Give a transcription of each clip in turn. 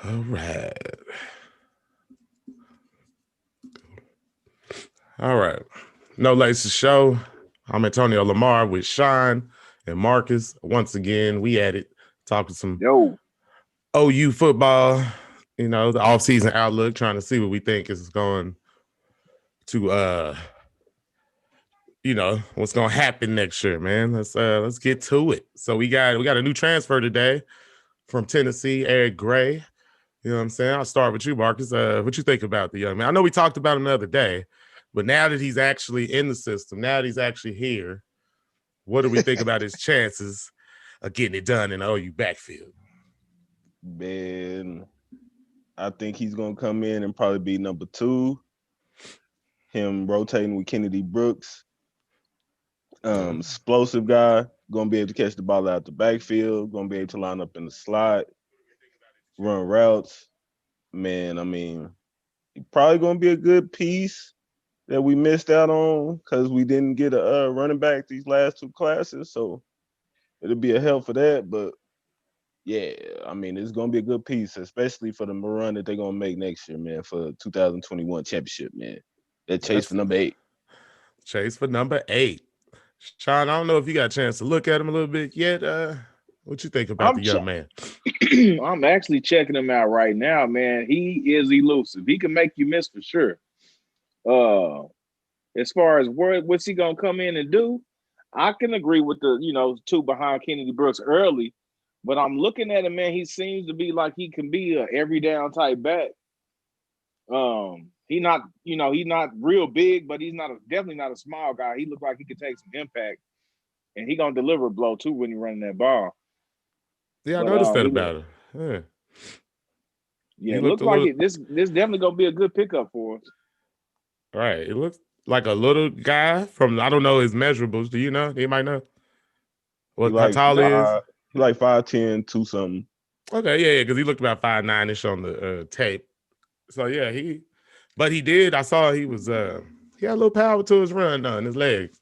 All right. All right. No Laces Show. I'm Antonio Lamar with Sean and Marcus. Once again, we at it talking some Yo, OU football, the offseason outlook, trying to see what we think is going to what's gonna happen next year, man. Let's get to it. So we got a new transfer today from Tennessee, Eric Gray. You know what I'm saying? I'll start with you, Marcus. What you think about the young man? I know we talked about him the other day, but now that he's actually in the system, now that he's actually here, what do we think about his chances of getting it done in the OU backfield? Man, I think he's gonna come in and probably be number two. Him rotating with Kennedy Brooks, explosive guy, gonna be able to catch the ball out the backfield, gonna be able to line up in the slot, run routes. Man, I mean, he probably gonna be a good piece that we missed out on because we didn't get a running back these last two classes. So it'll be a help for that. But yeah, I mean, it's gonna be a good piece, especially for the run that they're gonna make next year, man, for 2021 championship, man. That chase That's for number 8. Chase for number 8. Sean, I don't know if you got a chance to look at him a little bit yet. What you think about I'm the ch- young man? I'm actually checking him out right now, man. He is elusive. He can make you miss for sure. Uh, as far as what's he gonna come in and do, I can agree with the two behind Kennedy Brooks early, but I'm looking at him, man. He seems to be like he can be a every down type back. He's not real big, but he's definitely not a small guy. He looked like he could take some impact, and he gonna deliver a blow too when he running that ball. Yeah, I But noticed that he look, about him. Yeah. yeah, He it looked looked a like little this definitely gonna be a good pickup for us. right. It looks like a little guy from I don't know his measurables. Do you know? You might know He how like tall he is. 5'10", 2 something. Okay, yeah, because he looked about 5'9" on the tape. So yeah, but he did. I saw he had a little power to his run in his legs.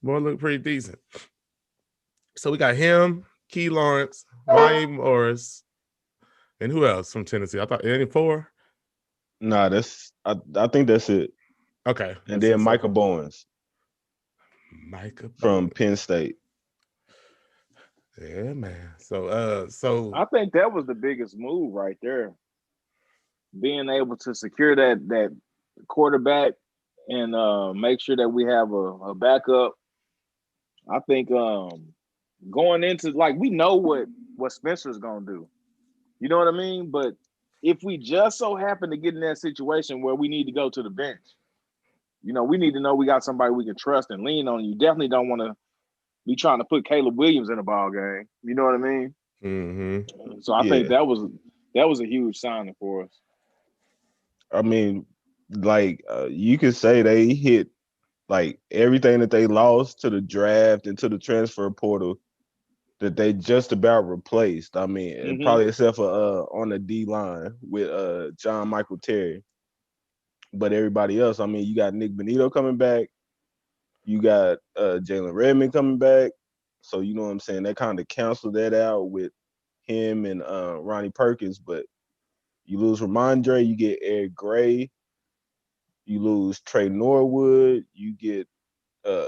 Boy looked pretty decent. So we got him, Key Lawrence, Ryan Morris, and who else from Tennessee? I thought any four. Nah, I think that's it. Okay, And that's then it so Micah far. Bowens Micah from Bowen. Penn State. Yeah, man. So I think that was the biggest move right there. Being able to secure that quarterback and make sure that we have a backup. I think going into like we know what Spencer's gonna do. You know what I mean? But if we just so happen to get in that situation where we need to go to the bench, we need to know we got somebody we can trust and lean on. You definitely don't want to be trying to put Caleb Williams in a ball game. You know what I mean? mm-hmm. So I think Yeah. that was a huge signing for us. I mean, like you could say they hit like everything that they lost to the draft and to the transfer portal that they just about replaced. I mean, and Hmm. probably except for on the D line with John Michael Terry. But everybody else, I mean, you got Nick Benito coming back, you got Jalen Redmond coming back. So you know what I'm saying? That kind of canceled that out with him and Ronnie Perkins. But you lose Ramondre, you get Eric Gray, you lose Trey Norwood, you get uh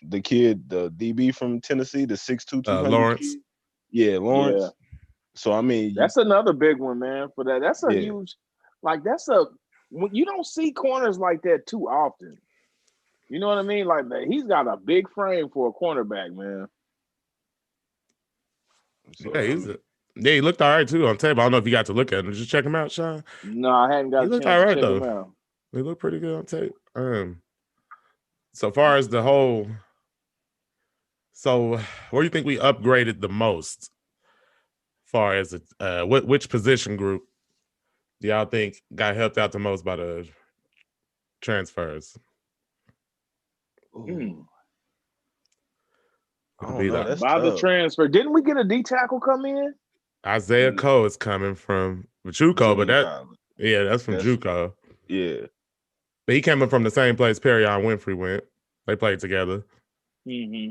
the kid, the DB from Tennessee, the 6'2", 200 Lawrence. kid. Yeah, Yeah, Lawrence. So I mean, that's another big one, man. For that, that's a yeah, huge. Like you don't see corners like that too often. You know what I mean? Like that, he's got a big frame for a cornerback, man. so Yeah, I mean, he looked all right too on tape. I don't know if you got to look at him. Just check him out, Sean. No, I hadn't got He a looked chance all to right check him though. out. He looked pretty good on tape. So far as the whole, so where do you think we upgraded the most? Far as which position group do y'all think got helped out the most by the transfers? Hmm. ooh, I It'll don't be know. the That's By the tough. transfer, didn't we get a D tackle come in? Isaiah Mm, Cole is coming from JUCO, but Junior college. that's from That's JUCO. yeah. But he coming from the same place Perrion Winfrey went. They played together. Hmm.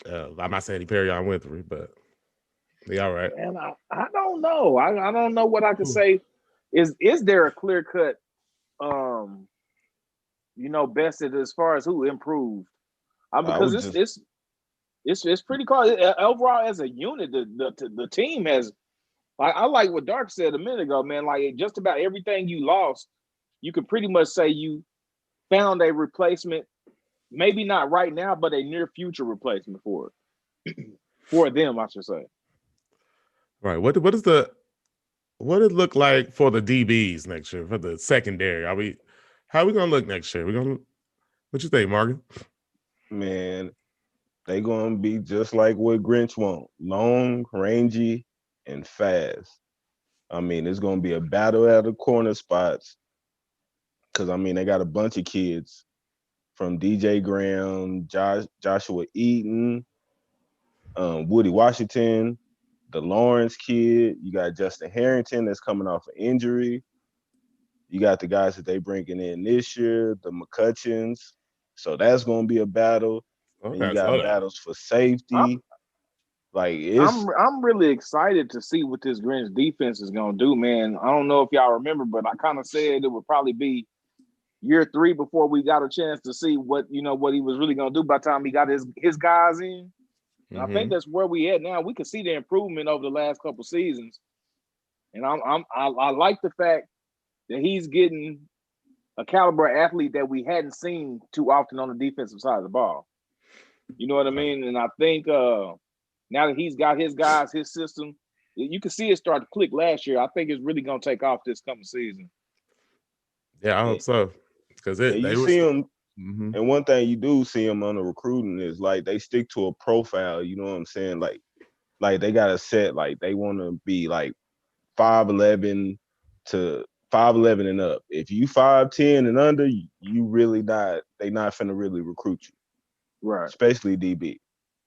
I'm not saying he Perrion Winfrey, but Yeah, all right. And I don't know. I don't know what I could say. Is there a clear cut best as far as who improved? I Because would just it's pretty close. Overall, as a unit, the team has. I like what Dark said a minute ago, man. Like just about everything you lost, you could pretty much say you found a replacement. Maybe not right now, but a near future replacement for it. For them, I should say. Right. What it look like for the DBs next year for the secondary? How are we gonna look next year? What you think, Morgan? man, they gonna be just like what Grinch want. Long, rangy, and fast. I mean, it's gonna be a battle at the corner spots. Cause I mean they got a bunch of kids from DJ Graham, Joshua Eaton, Woody Washington, the Lawrence kid. You got Justin Harrington that's coming off an injury. You got the guys that they bringing in this year, the McCutcheons. So that's gonna be a battle. And you Okay, slow got down. battles for safety. I'm Like it's I'm really excited to see what this Grinch defense is gonna do, man. I don't know if y'all remember, but I kind of said it would probably be year 3 before we got a chance to see what what he was really gonna do by the time he got his guys in. And I think Mm-hmm. that's where we at now. We can see the improvement over the last couple seasons, and I like the fact that he's getting a caliber athlete that we hadn't seen too often on the defensive side of the ball. You know what I Right. mean? And I think now that he's got his guys, his system, you can see it start to click last year. I think it's really going to take off this coming season. Yeah, I and hope so. Because you they were see them. mm-hmm. And one thing you do see them on the recruiting is like they stick to a profile. You know what I'm saying? Like they got a set. Like they want to be like 5'11" to 5'11" and up. If you 5'10" and under, you really not. They not finna really recruit you, Right. especially DB.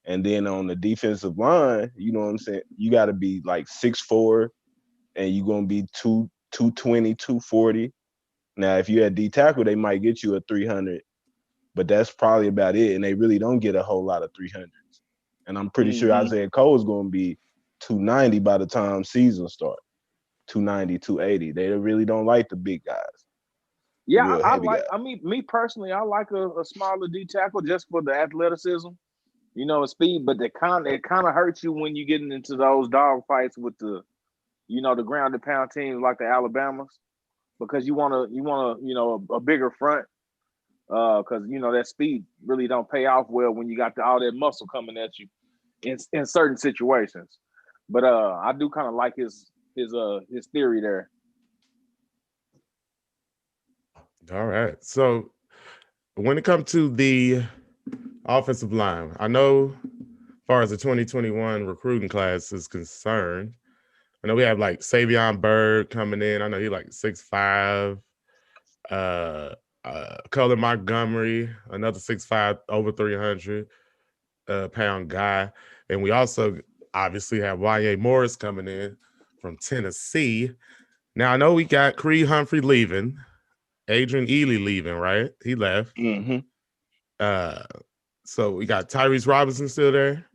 And then on the defensive line, you know what I'm saying? You got to be like 6'4", and you're gonna be 220, 240. Now, if you had D tackle, they might get you a 300, but that's probably about it. And they really don't get a whole lot of 300s. And I'm pretty sure Mm-hmm. Isaiah Cole is going to be 290 by the time season start. 290, 280. They really don't like the big guys, the Yeah, real I heavy like. guys. I mean, me personally, I like a smaller D tackle just for the athleticism, and speed. But it kind of hurts you when you getting into those dog fights with the ground and pound teams like the Alabamas, because you want a bigger front, because that speed really don't pay off well when you got all that muscle coming at you in certain situations. But I do kind of like his theory there. All right. So when it comes to the offensive line, I know as far as the 2021 recruiting class is concerned, I know we have like Savion Bird coming in. I know he like 6'5". Uh Cullen Montgomery, another 6'5", over 300 pound guy. And we also obviously have Y.A. Morris coming in from Tennessee. Now I know we got Creed Humphrey leaving, Adrian Ely leaving, right? He left. Mm-hmm. Uh so we got Tyrese Robinson still there.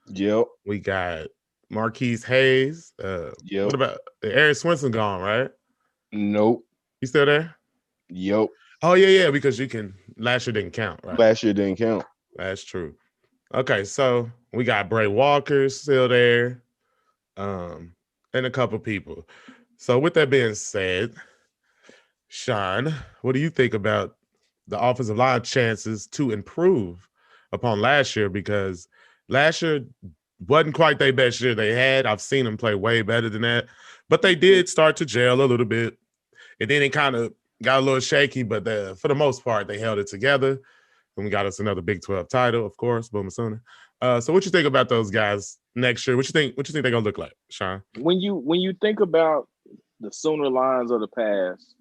Yep. We got Marquise Hayes. Yep. What about Eric Swinson gone, right? Nope. He still there? Yep. Oh yeah, because you can last year didn't count, right? Last year didn't count. That's true. Okay, so we got Bray Walker still there, and a couple people. So with that being said, Sean, what do you think about the offensive line chances to improve upon last year? Because last year wasn't quite their best year they had. I've seen them play way better than that, but they did start to gel a little bit, and then it kind of got a little shaky. But for the most part, they held it together. And we got us another Big 12 title, of course, Boomer Sooner. So what you think about those guys next year? What you think they're gonna look like, Sean? When you think about the Sooner lines of the past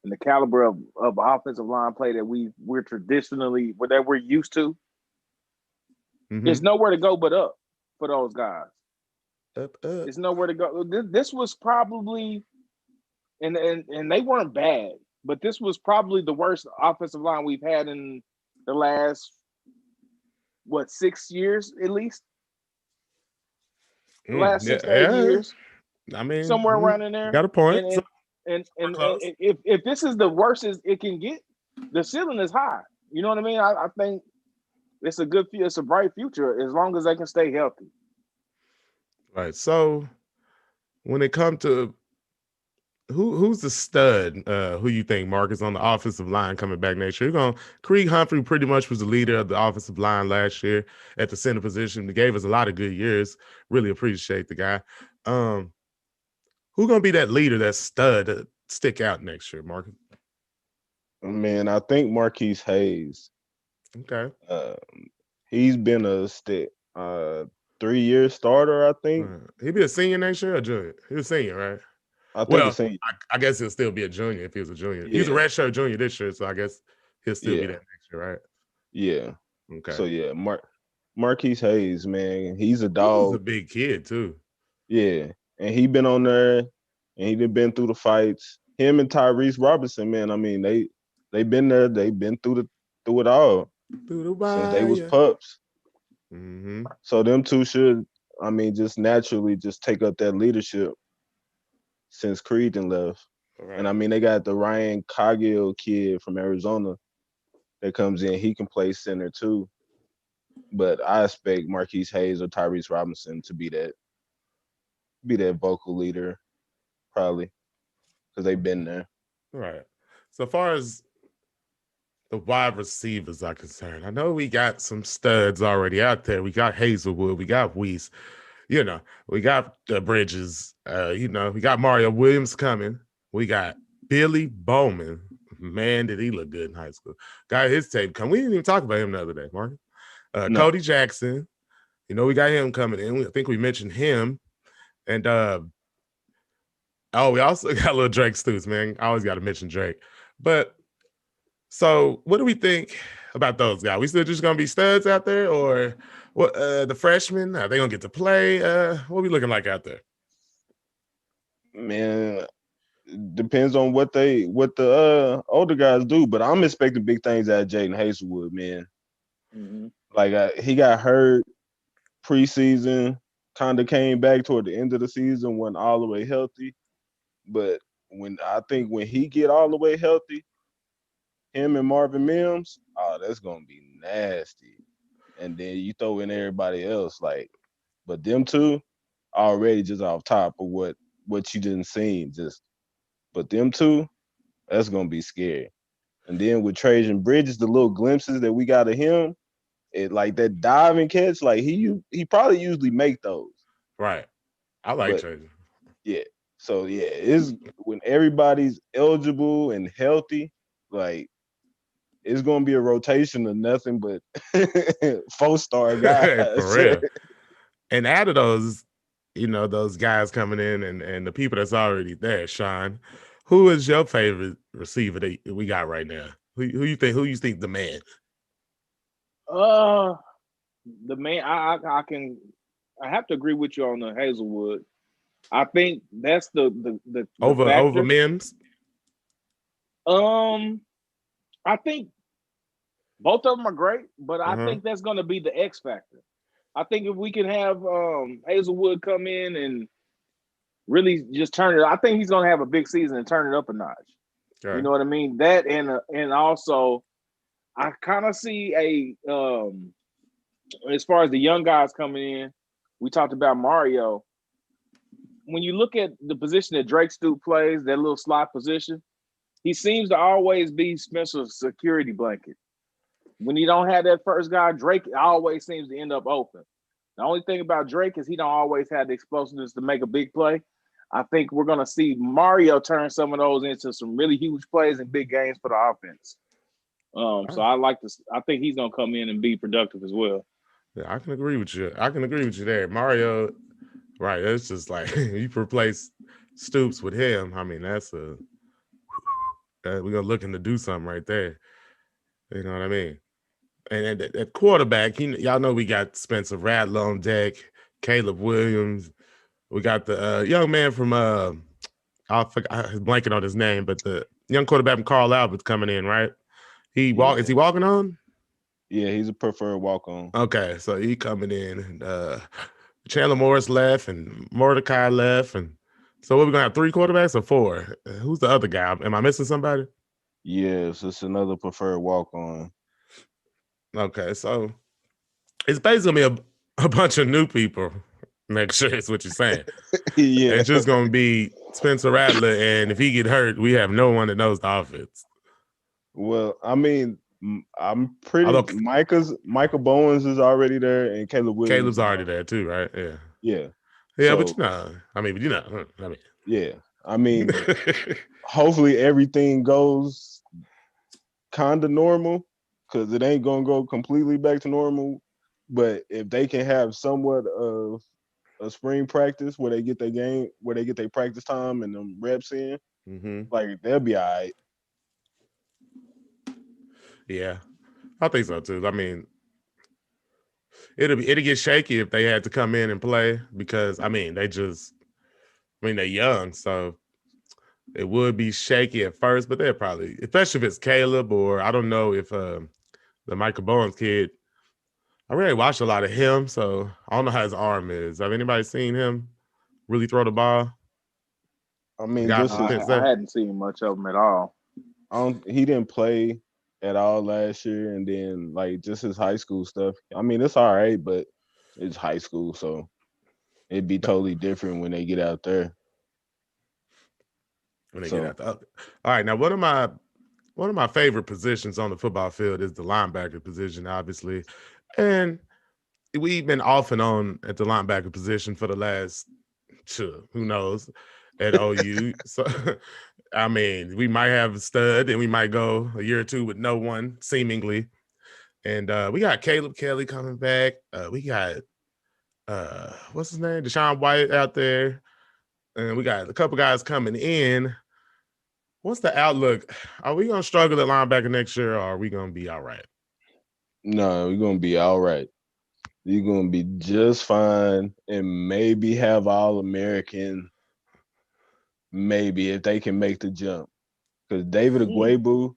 and the caliber of offensive line play that we're traditionally that we're used to, Mm-hmm. it's nowhere to go but up for those guys. Up. It's nowhere to go. This was probably and they weren't bad, but this was probably the worst offensive line we've had in the last 6 years at least. the last Yeah, 6 to 8 years, I mean, somewhere around in you there. got a point. And So and close. if this is the worst as it can get, the ceiling is high. You know what I mean? I think it's a good, it's a bright future as long as they can stay healthy. Right. So when it comes to who's the stud, who you think, Marcus, on the offensive line coming back next year? You're going Creed Humphrey pretty much was the leader of the offensive line last year at the center position. He gave us a lot of good years. Really appreciate the guy. Um, who gonna be that leader, that stud to stick out next year, Marcus? Man, I think Marquise Hayes. Okay. He's been a 3-year starter, I think. He'll be a senior next year or junior? He's a senior, right? I think a Well, senior. I guess he'll still be a junior if he was a junior. He's a Yeah, redshirt junior this year, so I guess he'll still be yeah, that next year, right? yeah. Okay. So yeah, Marquise Hayes, man, he's a He's a dog. big kid too. Yeah, and he been on there, and he done been through the fights. Him and Tyrese Robinson, man. I mean, they been there. They been through it all Through the since they was wire. pups. Mm-hmm. So them two should, I mean, just naturally just take up that leadership since Creed done left. All And I right. mean, they got the Ryan Cogill kid from Arizona that comes in. He can play center too. But I expect Marquise Hayes or Tyrese Robinson to be that vocal leader, probably, because they've been there. All right. So far as the wide receivers are concerned, I know we got some studs already out there. We got Hazelwood, we got Weiss, we got Bridges, we got Mario Williams coming. We got Billy Bowman. Man, did he look good in high school. Got his tape coming. We didn't even talk about him the other day, Mark. No, Cody Jackson, we got him coming in. I think we mentioned him. And we also got little Drake Stoops, man. I always got to mention Drake. But so what do we think about those guys? We still just gonna be studs out there, or what? The freshmen, are they gonna get to play? What we looking like out there? man, depends on what the older guys do. But I'm expecting big things out of Jaden Hazelwood, man. Mm-hmm. Like he got hurt preseason, kind of came back toward the end of the season, wasn't all the way healthy. But when he get all the way healthy, him and Marvin Mims, oh, that's gonna be nasty. And then you throw in everybody else, but them two already just off top of what you didn't see, but them two, that's gonna be scary. And then with Trajan Bridges, the little glimpses that we got of him, it like that diving catch, like he probably usually make those. Right. I like But Trajan. yeah. So yeah, it's when everybody's eligible and healthy, like it's gonna be a rotation of nothing but 4-star For guys. real. And out of those, those guys coming in and the people that's already there, Sean, who is your favorite receiver that we got right now? Who you think the man? Uh, the man, I have to agree with you on the Hazelwood. I think that's the Over factor. Mims? I think both of them are great, but I Uh-huh. think that's going to be the X factor. I think if we can have Hazelwood come in and really just turn it, I think he's going to have a big season and turn it up a notch. You Okay. know what I mean? That and also I kind of see as far as the young guys coming in, we talked about Mario. When you look at the position that Drake Stoop plays, that little slot position, he seems to always be Spencer's security blanket. When you don't have that first guy, Drake always seems to end up open. The only thing about Drake is he don't always have the explosiveness to make a big play. I think we're going to see Mario turn some of those into some really huge plays and big games for the offense. So I like this. I think he's going to come in and be productive as well. Yeah, I can agree with you. I can agree with you there. Mario, right. It's just like you replace Stoops with him. I mean, we're gonna looking to do something right there. You know what I mean? And at quarterback, y'all know we got Spencer Rattler on deck, Caleb Williams. We got the young man from I was blanking on his name, but the young quarterback from Carl Albert's coming in, right? Is Yeah. he walking on? Yeah, he's a preferred walk on. Okay, so he coming in, and Chandler Morris left and Mordecai left. And so we're going to have 3 quarterbacks or 4? Who's the other guy? Am I missing somebody? Yes, it's another preferred walk on. Okay, so it's basically a bunch of new people next year is what you're saying. Yeah. It's just going to be Spencer Rattler, and if he get hurt, we have no one that knows the offense. Well, I mean, I'm pretty. Although Michael Bowens is already there, and Caleb Williams. Caleb's already there too, right? Yeah. Yeah. Yeah, So, but I mean, yeah. I mean, hopefully everything goes kind of normal, because it ain't gonna go completely back to normal. But if they can have somewhat of a spring practice where they get their practice time and them reps in, like they'll be all right. Yeah, I think so too. I mean, it'll get shaky if they had to come in and play because they're young, so it would be shaky at first, but they're probably, especially if it's Caleb or I don't know if the Michael Bowens kid. I really watched a lot of him, so I don't know how his arm is. Have anybody seen him really throw the ball? I mean, I hadn't seen much of him at all. He didn't play at all last year, and then like just his high school stuff. I mean, it's all right, but it's high school, so it'd be totally different when they get out there. All right, now one of my favorite positions on the football field is the linebacker position, obviously, and we've been off and on at the linebacker position for the last who knows at OU. So, I mean, we might have a stud and we might go a year or two with no one, seemingly. And we got Caleb Kelly coming back. We got, what's his name? Deshaun White out there. And we got a couple guys coming in. What's the outlook? Are we going to struggle at linebacker next year or are we going to be all right? No, we're going to be all right. You're going to be just fine and maybe have All-American, maybe, if they can make the jump. Because David Agwebu,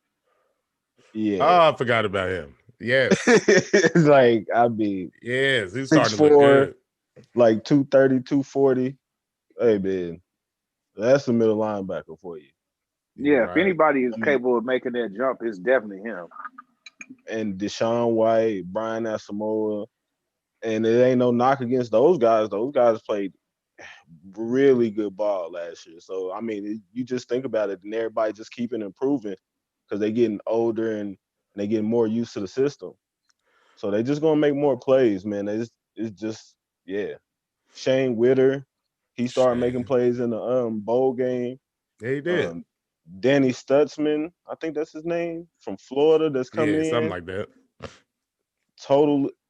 yeah. Oh, I forgot about him. Yes. Like, I mean, yes, he's starting to look good. Like 230, 240. Hey, man, that's the middle linebacker for you. Yeah, right. If anybody is capable of making that jump, it's definitely him. And Deshaun White, Brian Asamoah, and it ain't no knock against those guys. Those guys played really good ball last year. So, I mean, you just think about it, and everybody just keeping improving because they getting older and they getting more used to the system. So they just gonna make more plays, man. It's just, yeah. Shane Witter, he started making plays in the bowl game. Yeah, he did. Danny Stutzman, I think that's his name, from Florida, that's coming in. Something like that.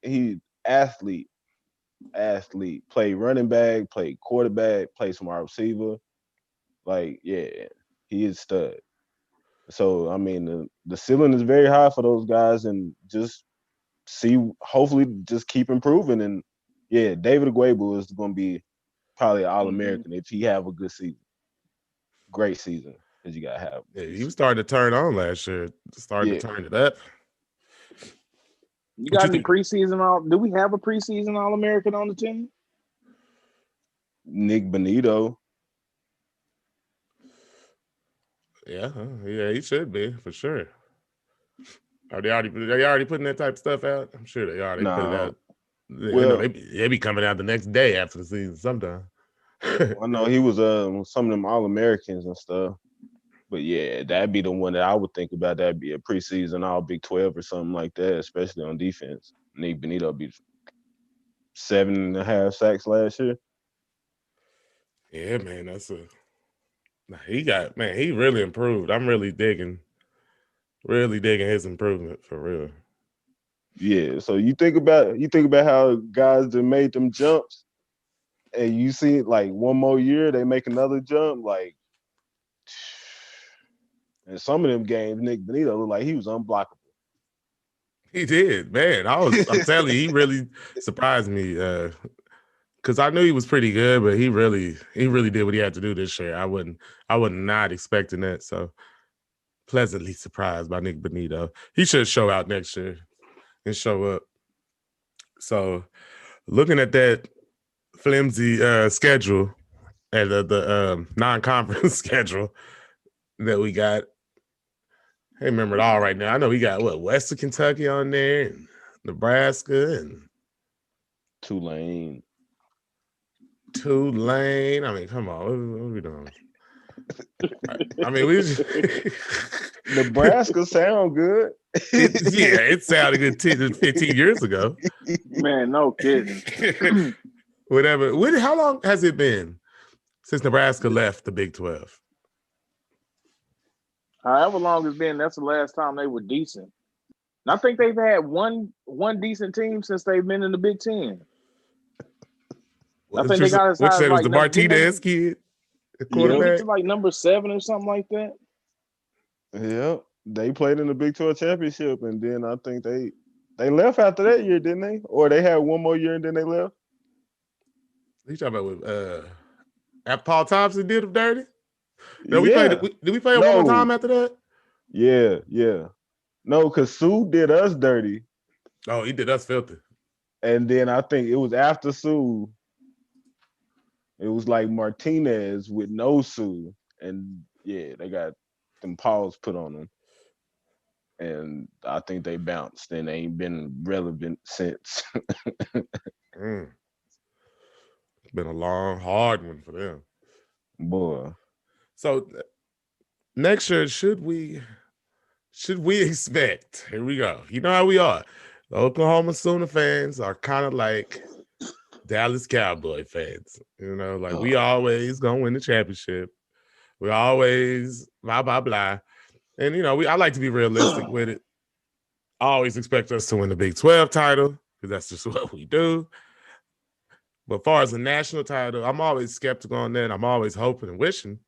He athlete, played running back, played quarterback, played some wide receiver. Like, yeah, he is stud. So, I mean, the ceiling is very high for those guys, and just hopefully just keep improving. And yeah, David Agwebu is going to be probably All-American if he have a good season. Great season that you got to have. Yeah, he was starting to turn on last year. Starting to turn it up. You got any preseason? Do we have a preseason All-American on the team? Nick Bonito. Yeah, he should be for sure. Are they already putting that type of stuff out? I'm sure they are. They put it out. Well, they be coming out the next day after the season sometime. I know he was some of them All-Americans and stuff. But yeah, that'd be the one that I would think about. That'd be a preseason All Big 12 or something like that, especially on defense. Nick Bonito beat 7.5 sacks last year. Yeah, man, he really improved. I'm really digging his improvement for real. Yeah, so you think about how guys that made them jumps, and you see like one more year they make another jump, like. In some of them games, Nick Bonito looked like he was unblockable. He did, man. I'm telling you, he really surprised me. Because I knew he was pretty good, but he really did what he had to do this year. I was not expecting that. So pleasantly surprised by Nick Bonito. He should show out next year and show up. So looking at that flimsy schedule and the non-conference schedule that we got. I can't remember it all right now. I know we got Western Kentucky on there, and Nebraska, and Tulane. Tulane. I mean, come on, what are we doing? I mean, we just Nebraska sound good. it sounded good 10 15 years ago. Man, no kidding. Whatever. How long has it been since Nebraska left the Big 12? However long it's been, that's the last time they were decent. And I think they've had one decent team since they've been in the Big Ten. I think they got as high as it was like the Martinez kid, the quarterback. To like number 7 or something like that. Yeah, they played in the Big 12 championship, and then I think they left after that year, didn't they? Or they had one more year and then they left. You talking about with after Paul Thompson did him dirty? No, we played. Did we play it one more time after that? Yeah. No, because Sue did us dirty. Oh, he did us filthy. And then I think it was after Sue. It was like Martinez with no Sue. And yeah, they got them paws put on them. And I think they bounced and they ain't been relevant since. It's been a long, hard one for them. Boy. So next year, should we expect? Here we go. You know how we are. The Oklahoma Sooner fans are kind of like Dallas Cowboy fans. You know, like we always gonna win the championship. We always blah blah blah. And you know, I like to be realistic with it. I always expect us to win the Big 12 title because that's just what we do. But as far as the national title, I'm always skeptical on that. I'm always hoping and wishing,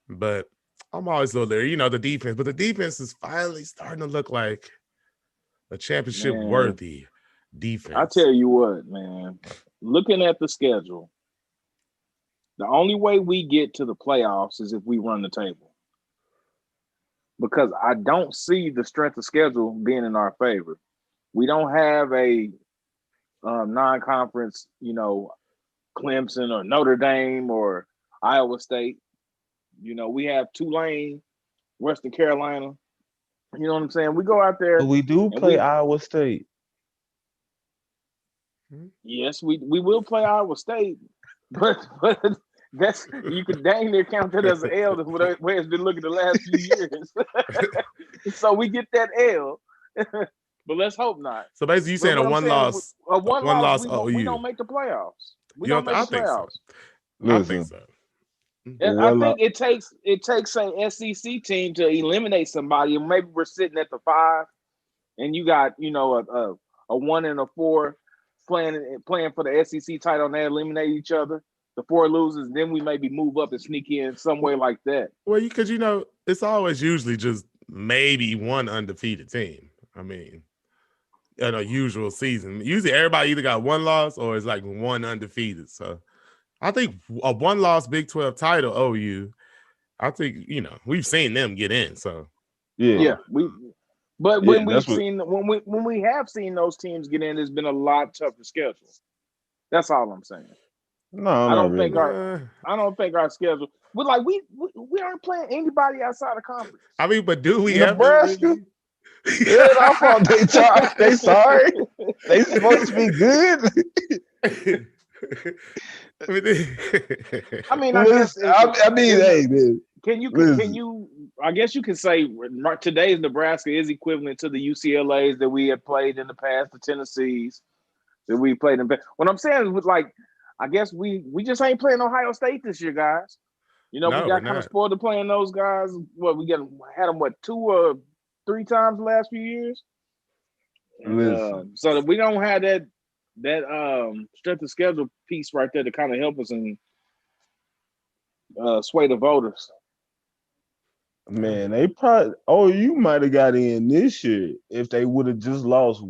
but I'm always a little leery. You know, the defense, but the defense is finally starting to look like a championship-worthy defense. I tell you what, man, looking at the schedule, the only way we get to the playoffs is if we run the table. Because I don't see the strength of schedule being in our favor. We don't have a non-conference, you know, Clemson or Notre Dame or Iowa State. You know, we have Tulane, Western Carolina. You know what I'm saying? We go out there. We do play Iowa State. Yes, we will play Iowa State, but that's you could dang near count that as an L. The way it's been looking the last few years. So we get that L, but let's hope not. So basically, you saying a one loss OU. We don't make the playoffs. We don't make the playoffs. I think so. And I think it takes an SEC team to eliminate somebody, and maybe we're sitting at the 5, and you got a 1 and a 4 playing for the SEC title, and they eliminate each other. The 4 losers, then we maybe move up and sneak in some way like that. Well, because it's always usually just maybe one undefeated team. I mean, in a usual season, usually everybody either got 1 loss or it's like 1 undefeated. So I think a 1-loss Big 12 title OU, I think, we've seen them get in. So when we have seen those teams get in, it's been a lot tougher schedule. That's all I'm saying. No, I don't think our schedule. We aren't playing anybody outside of conference. I mean, but do we Nebraska? Yeah, I thought they sorry. They supposed to be good. I mean, hey, man. Can you? I guess you can say today's Nebraska is equivalent to the UCLA's that we have played in the past, the Tennessees that we played in. What I'm saying is, I guess we just ain't playing Ohio State this year, guys. We got kind of spoiled to playing those guys. Had them 2 or 3 times the last few years. So that we don't have that strength of schedule piece right there to kind of help us and sway the voters. Man, they probably you might have got in this year if they would have just lost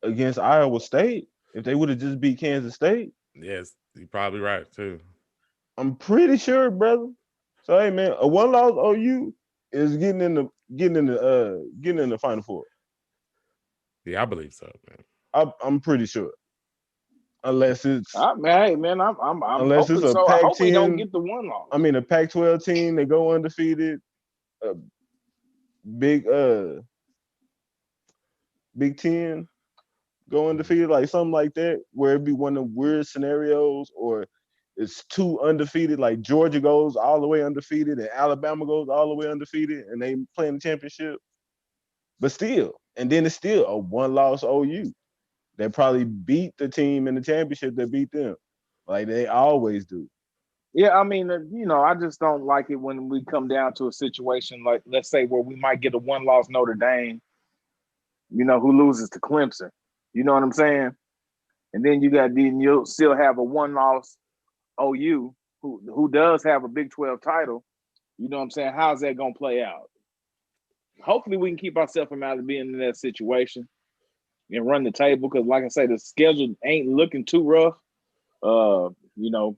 against Iowa State. If they would have just beat Kansas State. Yes, you're probably right too. I'm pretty sure, brother. So hey, man, a 1-loss OU is getting in the Final Four. Yeah, I believe so, man. I'm pretty sure. unless it's Hey man, I'm unless it's hoping a so. I hope we don't Pac-10. get the one loss. I mean, a Pac-12 team, they go undefeated. A big Big Ten go undefeated, like something like that, where it'd be one of the weird scenarios, or it's two undefeated, like Georgia goes all the way undefeated and Alabama goes all the way undefeated, and they playing the championship. But still, and then it's still a one-loss OU. They probably beat the team in the championship that beat them, like they always do. Yeah, I mean, I just don't like it when we come down to a situation like, let's say, where we might get a one-loss Notre Dame, who loses to Clemson. You know what I'm saying? And then you'll still have a one-loss OU who does have a Big 12 title. You know what I'm saying? How's that gonna play out? Hopefully, we can keep ourselves from out of being in that situation and run the table, because, like I say, the schedule ain't looking too rough.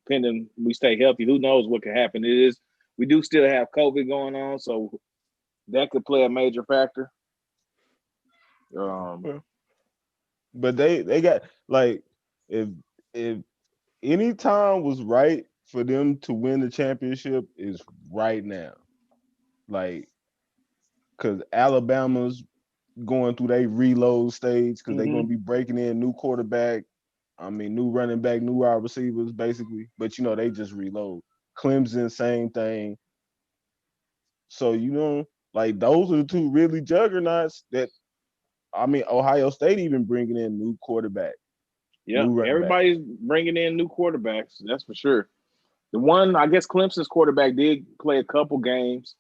Pending we stay healthy, who knows what could happen. We do still have COVID going on, so that could play a major factor. But they got, like, if any time was right for them to win the championship, is right now. Like, because Alabama's going through their reload stage, because they're going to be breaking in new quarterback. I mean, new running back, new wide receivers, basically. But, they just reload. Clemson, same thing. So, like, those are the two really juggernauts that, I mean, Ohio State even bringing in new quarterback. Yeah, everybody's bringing in new quarterbacks. That's for sure. The one, I guess, Clemson's quarterback did play a couple games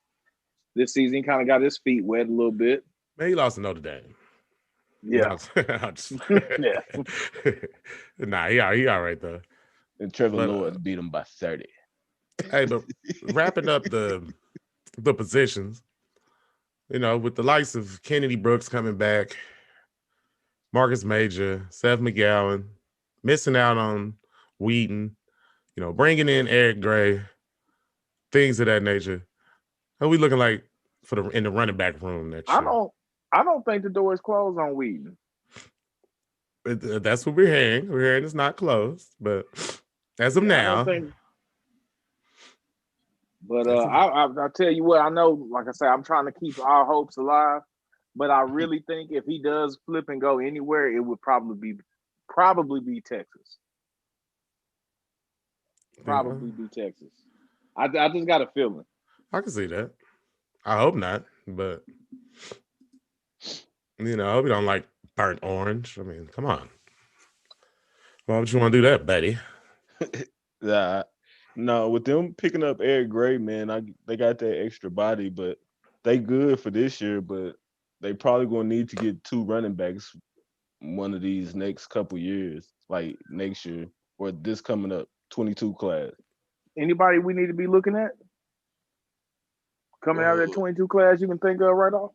this season. He kind of got his feet wet a little bit. Man, he lost to Notre Dame. Yeah. Yeah. Nah, he all right though. And Trevor Lawrence beat him by 30. Hey, but wrapping up the positions, with the likes of Kennedy Brooks coming back, Marcus Major, Seth McGowan, missing out on Wheaton, bringing in Eric Gray, things of that nature. How are we looking like in the running back room next year? I don't think the door is closed on Wheaton. That's what we're hearing. We're hearing it's not closed, but as of now. But I'll tell you what, I know, like I say, I'm trying to keep our hopes alive. But I really think if he does flip and go anywhere, it would probably be Texas. Probably be Texas. I just got a feeling. I can see that. I hope not, but I hope you don't like burnt orange. I mean, come on. Why would you want to do that, buddy? No, with them picking up Eric Gray, man, they got that extra body, but they good for this year, but they probably gonna need to get two running backs one of these next couple years, like next year or this coming up 22 class. Anybody we need to be looking at coming out of that 22 class you can think of right off?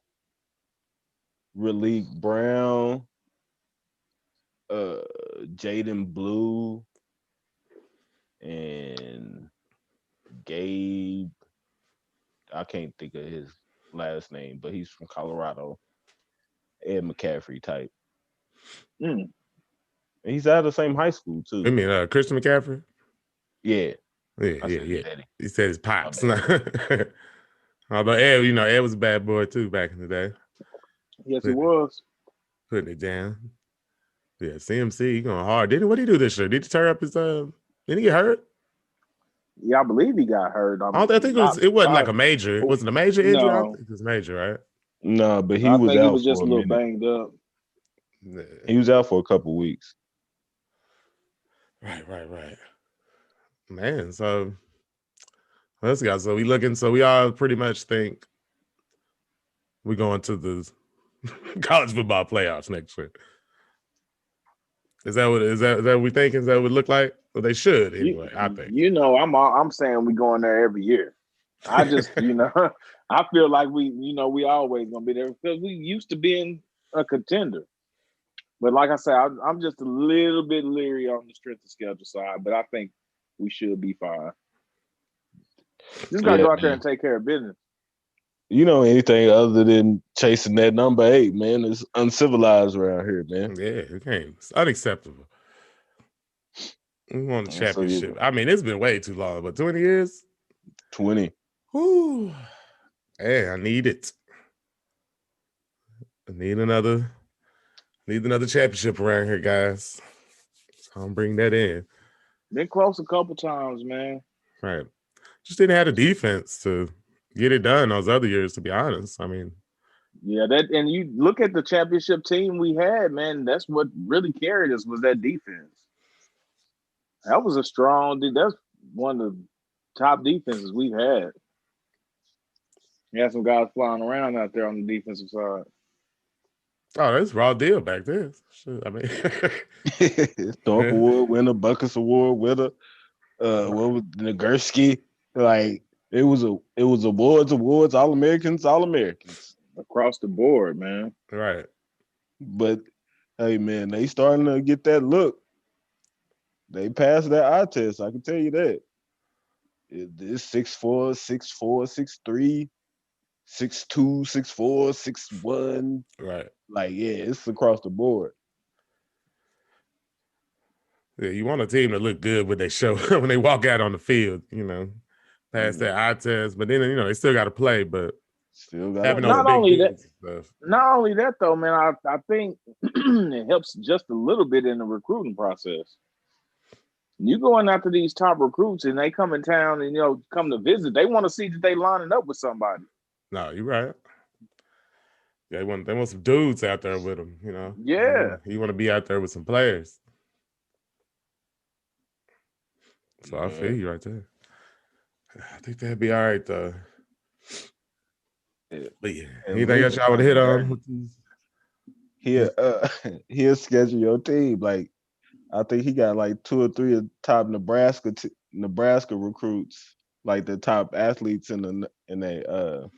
Raleek Brown, Jaden Blue, and Gabe. I can't think of his last name, but he's from Colorado. Ed McCaffrey type. And he's out of the same high school too. You mean Christian McCaffrey? Yeah. Yeah. He said his pops. Although Ed, Ed was a bad boy too back in the day. Yes, he was. Putting it down. Yeah, CMC going hard. What did he do this year? Did he tear up his did he get hurt? Yeah, I believe he got hurt. I think it wasn't like a major. It wasn't a major injury. No. I think it was major, right? No, but he was out. He was just a little banged up. Yeah. He was out for a couple weeks. Right. Man, so let's go. So we all pretty much think we're going to the college football playoffs next year. Is that what we think? Is that what it would look like? Well, they should anyway. I think. I'm saying we going there every year. I just, I feel like we always gonna be there because we used to being a contender. But like I said, I'm just a little bit leery on the strength of schedule side, but I think we should be fine. Just gotta go out there and take care of business. Anything other than chasing that number 8, man, is uncivilized around here, man. Yeah, it can't. It's unacceptable. We won the So, championship. I mean, it's been way too long, but 20 years? 20. Whoo. Hey, I need it. I need another championship around here, guys. So I'm bring that in. Been close a couple times, man. Right. Just didn't have the defense to get it done those other years, to be honest. I mean, Yeah, that and you look at the championship team we had, man. That's what really carried us was that defense. That was a strong. That's one of the top defenses we've had. You had some guys flying around out there on the defensive side. oh, that's raw deal back then. Shit, I mean, Thorpe Award winner, Buckus Award winner. What was Nagurski? Like it was awards, All Americans. Across the board, man. right. But hey, man, they starting to get that look. They passed that eye test. I can tell you that. It's 6'4", 6'4", 6'3", 6'2", 6'4", 6'1". Right. Like, yeah, it's across the board. Yeah, you want a team to look good when they show when they walk out on the field, pass that eye test. But then they still got to play. But Still got having those Not big only that, dudes and stuff. not only that though, man. I think it helps just a little bit in the recruiting process. You going after these top recruits and they come in town and come to visit, they want to see that they lining up with somebody. No, you're right. Yeah, they want some dudes out there with them. Yeah. You want to be out there with some players. So I feel you right there. I think that'd be all right though. But yeah, anything else y'all want to hit on? He'll schedule your team. Like I think he got like 2 or 3 of top Nebraska recruits, like the top athletes in the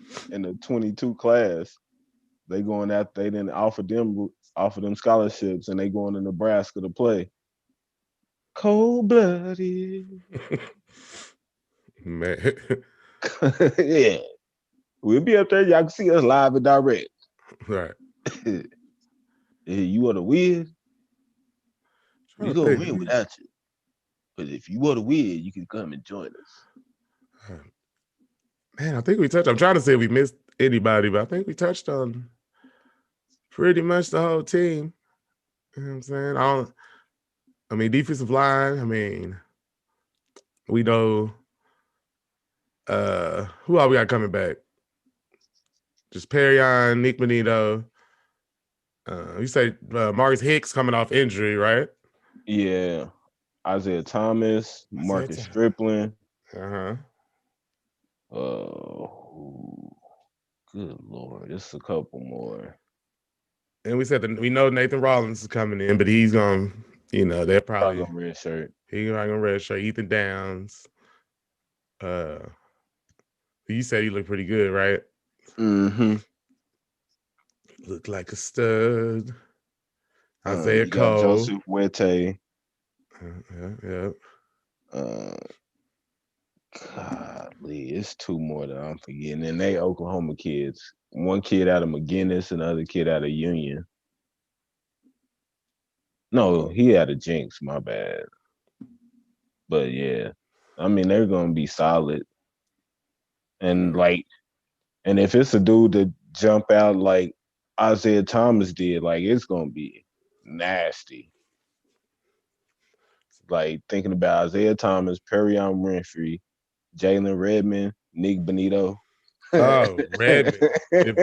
22 class. They going after they didn't offer them scholarships and they going to Nebraska to play. Cold blooded. Man. Yeah. We'll be up there. Y'all can see us live and direct. Right. You want to win? We're going to win without you. But if you want to win, you can come and join us. Man, I think we touched. I'm trying to say we missed anybody, but I think we touched on pretty much the whole team. You know what I'm saying? I mean, defensive line, I mean, we know who all we got coming back? Just Perrion, Nick Benito. You say Marcus Hicks coming off injury, right? Yeah. Isaiah Thomas, Marcus Stripling. Uh-huh. Good Lord. There's a couple more. And we said that we know Nathan Rollins is coming in, but he's going to, they're probably going red shirt. He's not going to red shirt. Ethan Downs. You said he looked pretty good, right? Mm-hmm. Looked like a stud. Isaiah Cole. Got Joseph Wete. Yeah. Golly, it's 2 more that I'm forgetting. And they Oklahoma kids. One kid out of McGinnis and the other kid out of Union. No, he out of Jinx, my bad. But yeah, I mean, they're going to be solid. And and if it's a dude that jump out like Isaiah Thomas did, like it's going to be nasty. Like thinking about Isaiah Thomas, Perrion Winfrey, Jalen Redmond, Nick Benito. Oh, Redmond. If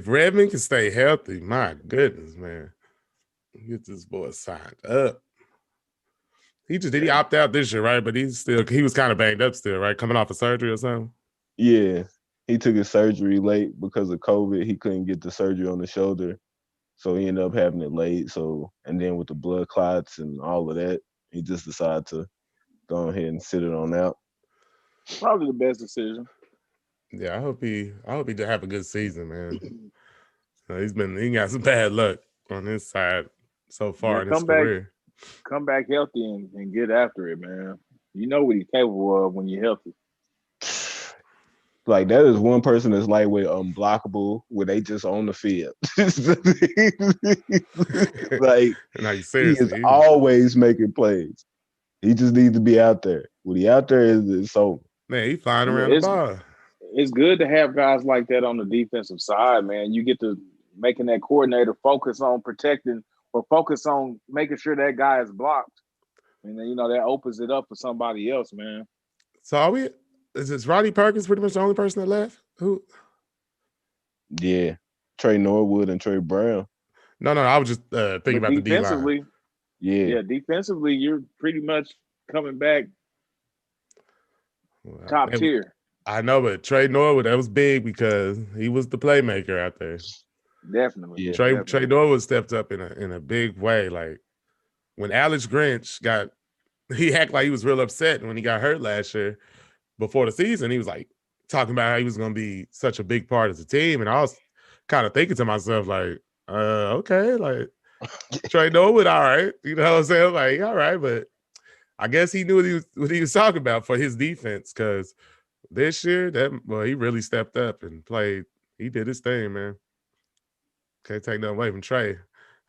Redmond can stay healthy, my goodness, man. Get this boy signed up. Did he opt out this year, right? But he was kind of banged up still, right? Coming off of surgery or something? Yeah. He took his surgery late because of COVID. He couldn't get the surgery on the shoulder. So he ended up having it late. And then with the blood clots and all of that, he just decided to go ahead and sit it on out. Probably the best decision. Yeah, I hope he did have a good season, man. He got some bad luck on his side so far in his career. Come back healthy and get after it, man. You know what he's capable of when you're healthy. Like that is one person that's lightweight unblockable where they just on the field. Like Like he is seriously, always making plays. He just needs to be out there. When he out there, it's over. man, he flying Yeah, around the ball. it's good to have guys like that on the defensive side, man. You get to making that coordinator focus on protecting or focus on making sure that guy is blocked. And then, that opens it up for somebody else, man. So are we? Is this Rodney Perkins pretty much the only person that left? Who? Yeah. Trey Norwood and Trey Brown. No. I was just thinking But about the D line. defensively, Yeah. defensively, you're pretty much coming back top tier. I know, but Trey Norwood, that was big because he was the playmaker out there. Definitely. Yeah. Trey Norwood stepped up in a big way. Like when Alex Grinch he acted like he was real upset when he got hurt last year before the season. He was like talking about how he was going to be such a big part of the team. And I was kind of thinking to myself, like, okay, like Trey Norwood, all right. You know what I'm saying? Like, all right, but I guess he knew what he was talking about for his defense because this year, he really stepped up and played. He did his thing, man. Can't take nothing away from Trey.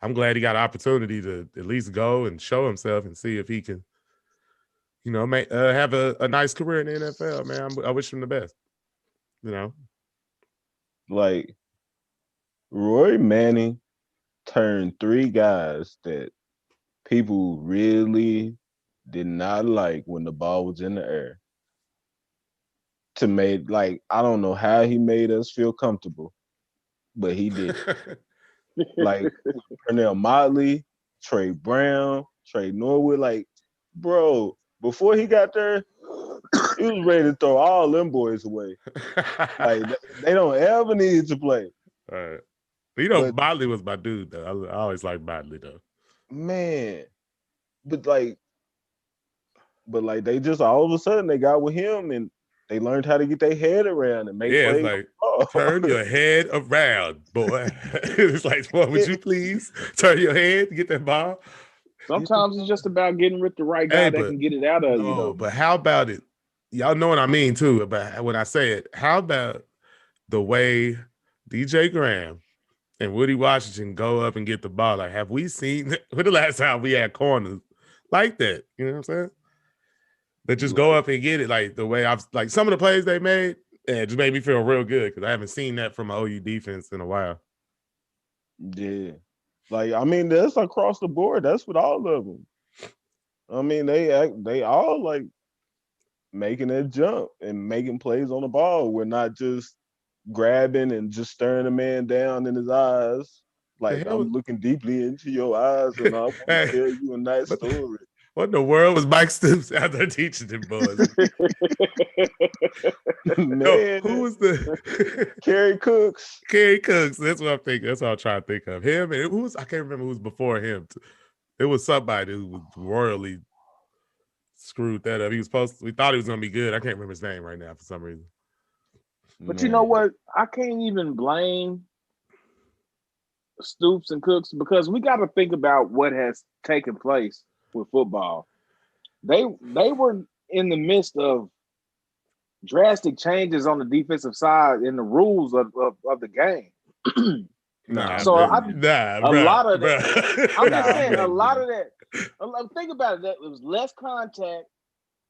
I'm glad he got an opportunity to at least go and show himself and see if he can, have a nice career in the NFL, man. I wish him the best. Like Roy Manning turned three guys that people really did not like when the ball was in the air to make, like, I don't know how he made us feel comfortable, but he did it. Like Pernell Motley, Trey Brown, Trey Norwood, like, bro, before he got there, he was ready to throw all them boys away. Like they don't ever need to play. All right. But Motley was my dude though. I always liked Motley though. Man, but they just all of a sudden they got with him and they learned how to get their head around and make plays. It's like turn your head around, boy. It's like, boy, would you please turn your head to get that ball? Sometimes it's just about getting with the right guy that can get it out of you. Though. But how about it? Y'all know what I mean too. About when I say it, how about the way DJ Graham and Woody Washington go up and get the ball? Like, have we seen when the last time we had corners like that? You know what I'm saying? That just go up and get it. Like the way like some of the plays they made, it just made me feel real good because I haven't seen that from an OU defense in a while. Yeah. Like, I mean, that's across the board. That's with all of them. I mean, they all like making that jump and making plays on the ball. We're not just grabbing and just staring a man down in his eyes. Like, I'm looking deeply into your eyes and I want to tell you a nice story. What in the world was Mike Stoops out there teaching them boys? Man, who was the Kerry Cooks? Kerry Cooks. That's what I'm thinking. That's what I'm trying to think of. Him and I can't remember who was before him. It was somebody who was royally screwed that up. We thought he was gonna be good. I can't remember his name right now for some reason. But you know what? I can't even blame Stoops and Cooks because we got to think about what has taken place with football. They were in the midst of drastic changes on the defensive side in the rules of the game. A lot of that. I'm just saying, a lot of that. Think about it. It was less contact.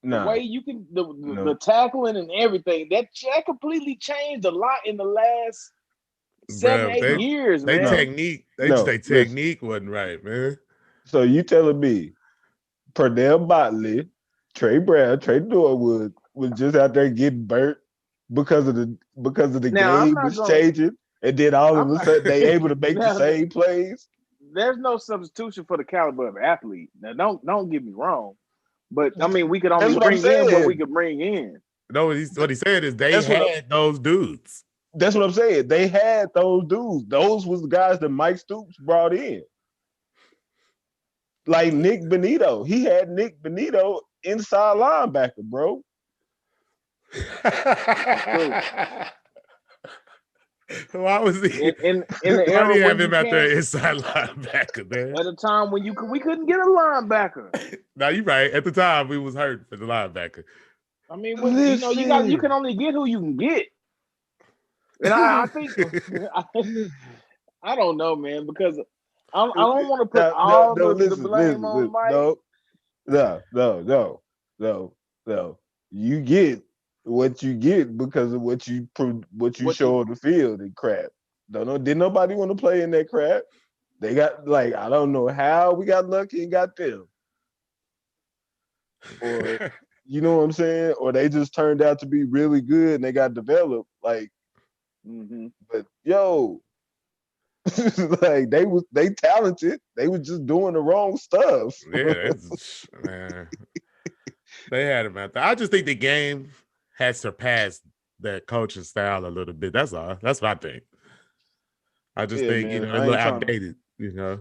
The way you can the tackling and everything that completely changed a lot in the last 7-8 years. They man. technique wasn't right, man. So you telling me Pernell Motley, Trey Brown, Trey Norwood was just out there getting burnt because of the game was changing, and then all of a sudden they able to make the same plays? There's no substitution for the caliber of athlete. Now, don't get me wrong, but I mean we could only bring in what we could bring in. No, what he said is they had those dudes. That's what I'm saying. They had those dudes. Those was the guys that Mike Stoops brought in. Like Nick Benito. He had Nick Benito inside linebacker, bro. Why was he in the era? Why do you have him out there inside linebacker, man? At a time when we couldn't get a linebacker. Now you're right. At the time, we was hurt for the linebacker. I mean, you can only get who you can get. And I think I don't know, man, because I don't want to put all no, the listen, blame on Mike. no. You get what you get because of what you show on the field and crap. Did nobody want to play in that crap? They got I don't know how we got lucky and got them, or you know what I'm saying, or they just turned out to be really good and they got developed. But yo, they talented. They was just doing the wrong stuff. Yeah, man. They had him out there. I just think the game has surpassed that coaching style a little bit. That's all. That's what I think. I just think, man, a little outdated, I ain't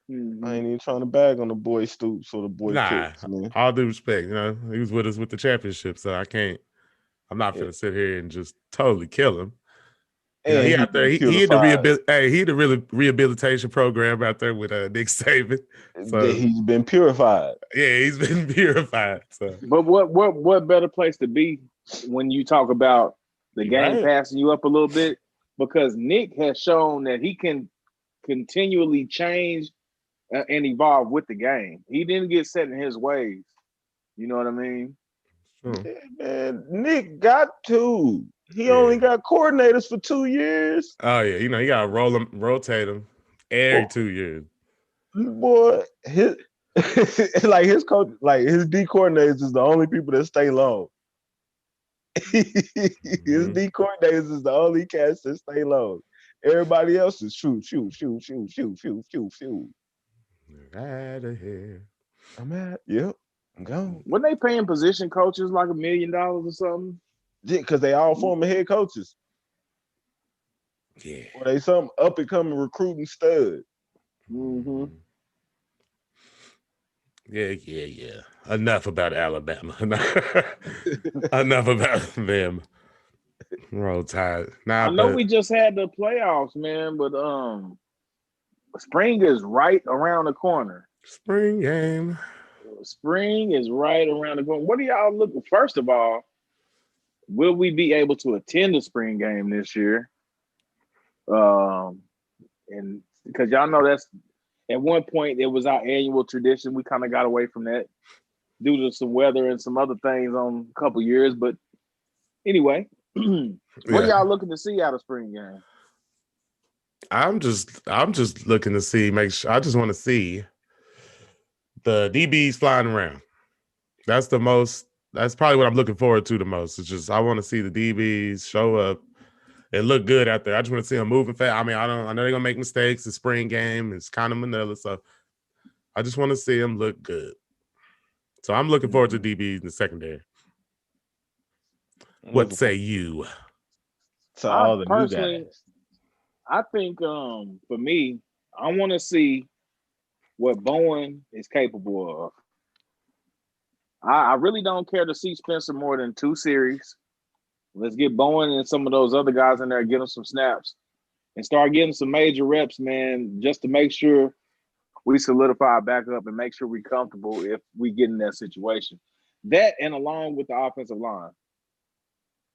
even trying to bag on the boy Stoops or the boy Nah, Cooks, man. all due respect, he was with us with the championship, so I'm not gonna sit here and just totally kill him. And he out there. He in the rehabilitation program out there with Nick Saban. So he's been purified. Yeah, he's been purified. So, but what better place to be when you talk about the game passing you up a little bit? Because Nick has shown that he can continually change and evolve with the game. He didn't get set in his ways. You know what I mean? Yeah, man, Nick got to. He only got coordinators for 2 years. Oh yeah, you got to rotate them every 2 years. Boy, his his coach, his D coordinators is the only people that stay long. His D coordinators is the only cast that stay long. Everybody else is shoot. Out of here. I'm at. Yep. I'm gone. When they paying position coaches like $1 million or something? Yeah, because they all former head coaches. Yeah. Or they some up and coming recruiting stud. Mm-hmm. Yeah. Enough about Alabama. Enough about them. Roll Tide. I know we just had the playoffs, man, but spring is right around the corner. Spring game. Spring is right around the corner. What are y'all looking? First of all, will we be able to attend the spring game this year? And because y'all know that's at one point it was our annual tradition. We kind of got away from that due to some weather and some other things on a couple years. But anyway, what are y'all looking to see out of spring game? I'm just looking to see. I just want to see the DBs flying around. That's probably what I'm looking forward to the most. It's just I want to see the DBs show up and look good out there. I just want to see them moving fast. I mean, I know they're gonna make mistakes. The spring game is kind of Manila, so I just want to see them look good. So I'm looking forward to DBs in the secondary. What say you? To all the new guys. I think for me, I want to see what Bowen is capable of. I really don't care to see Spencer more than 2 series. Let's get Bowen and some of those other guys in there, get them some snaps, and start getting some major reps, man, just to make sure we solidify our backup and make sure we're comfortable if we get in that situation. That and along with the offensive line.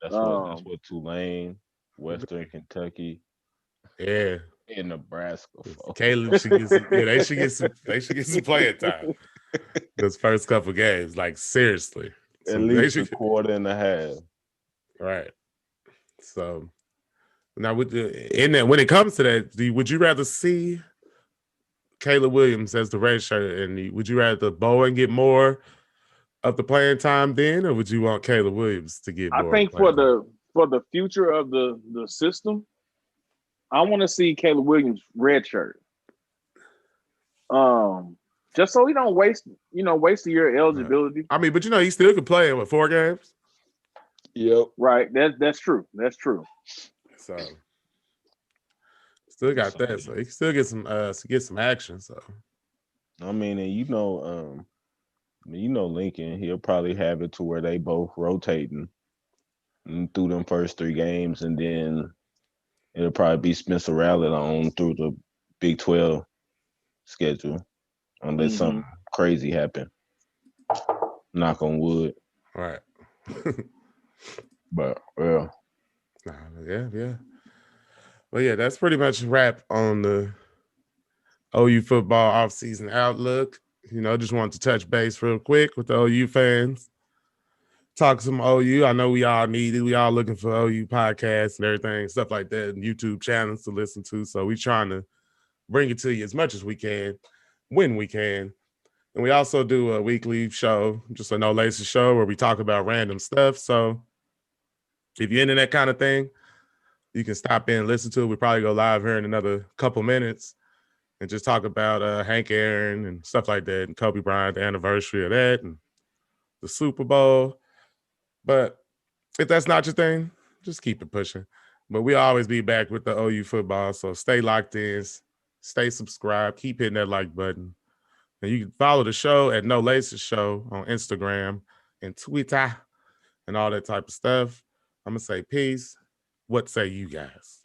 That's what Tulane, Western Kentucky, and Nebraska. Caleb should get some, they should get some playing time. Those first couple games, like seriously, at least a quarter and a half. Right. So now when it comes to that, would you rather see Caleb Williams as the red shirt, and would you rather Bowen get more of the playing time then, or would you want Caleb Williams to get more? I think for the future of the system, I want to see Caleb Williams red shirt. Just so he don't waste a year of eligibility. I mean, but he still could play in 4 games. Yep. Right. That's true. That's true. So still got that. So he can still get some action. So I mean, and Lincoln, he'll probably have it to where they both rotating through them first 3 games, and then it'll probably be Spencer Rattler on through the Big 12 schedule, unless something crazy happen. Knock on wood. Right. But yeah. Yeah. Well, yeah, that's pretty much a wrap on the OU football offseason outlook. Just wanted to touch base real quick with the OU fans. Talk some OU. I know we all need it. We all looking for OU podcasts and everything, stuff like that, and YouTube channels to listen to. So we trying to bring it to you as much as we can, when we can. And we also do a weekly show, just a No Laces show, where we talk about random stuff. So if you're into that kind of thing, you can stop in and listen to it. We probably go live here in another couple minutes and just talk about Hank Aaron and stuff like that, and Kobe Bryant, the anniversary of that, and the Super Bowl. But if that's not your thing, just keep it pushing. But we'll always be back with the OU football. So stay locked in, stay subscribed, keep hitting that like button. And you can follow the show at No Laces Show on Instagram and Twitter and all that type of stuff. I'm going to say peace. What say you guys?